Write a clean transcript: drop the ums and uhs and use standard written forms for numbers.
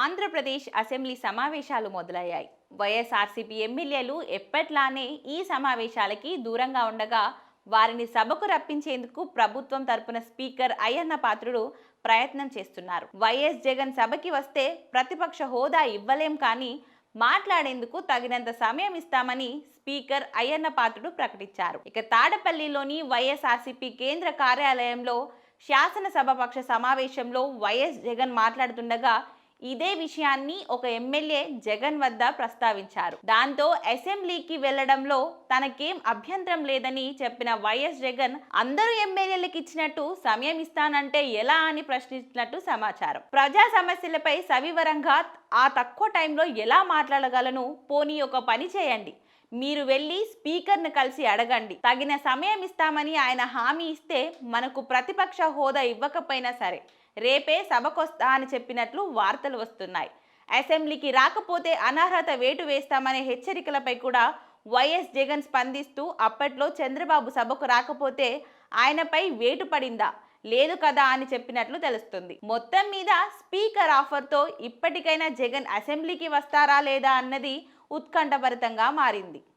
Andhra Pradesh assembly సమావేశాలు మొదలయ్యాయి. వైఎస్ఆర్సీపీ ఎమ్మెల్యేలు ఎప్పట్లానే ఈ సమావేశాలకి దూరంగా ఉండగా వారిని సభకు రప్పించేందుకు ప్రభుత్వం తరపున స్పీకర్ అయ్యన్న పాత్రుడు ప్రయత్నం చేస్తున్నారు. వైఎస్ జగన్ సభకి వస్తే ప్రతిపక్ష హోదా ఇవ్వలేం, కానీ మాట్లాడేందుకు తగినంత సమయం ఇస్తామని స్పీకర్ అయ్యన్న పాత్రుడు ప్రకటించారు. ఇక తాడపల్లిలోని వైఎస్ఆర్సీపీ కేంద్ర కార్యాలయంలో శాసనసభాపక్ష సమావేశంలో వైఎస్ జగన్ మాట్లాడుతుండగా ఇదే విషయాన్ని ఒక ఎమ్మెల్యే జగన్ వద్ద ప్రస్తావించారు. దాంతో అసెంబ్లీకి వెళ్లడంలో తనకేం అభ్యంతరం లేదని చెప్పిన వైఎస్ జగన్ అందరూ ఎమ్మెల్యేలకు ఇచ్చినట్టు సమయం ఇస్తానంటే ఎలా అని ప్రశ్నించినట్టు సమాచారం. ప్రజా సమస్యలపై సవివరంగా ఆ తక్కువ టైంలో ఎలా మాట్లాడగలను? పోనీ ఒక పని చేయండి, మీరు వెళ్ళి స్పీకర్ను కలిసి అడగండి, తగిన సమయం ఇస్తామని ఆయన హామీ ఇస్తే మనకు ప్రతిపక్ష హోదా ఇవ్వకపోయినా సరే రేపే సభకొస్తా అని చెప్పినట్లు వార్తలు వస్తున్నాయి. అసెంబ్లీకి రాకపోతే అనర్హత వేటు వేస్తామనే హెచ్చరికలపై కూడా వైఎస్ జగన్ స్పందిస్తూ అప్పట్లో చంద్రబాబు సభకు రాకపోతే ఆయనపై వేటు పడిందా, లేదు కదా అని చెప్పినట్లు తెలుస్తుంది. మొత్తం మీద స్పీకర్ ఆఫర్తో ఇప్పటికైనా జగన్ అసెంబ్లీకి వస్తారా లేదా అన్నది ఉత్కంఠభరితంగా మారింది.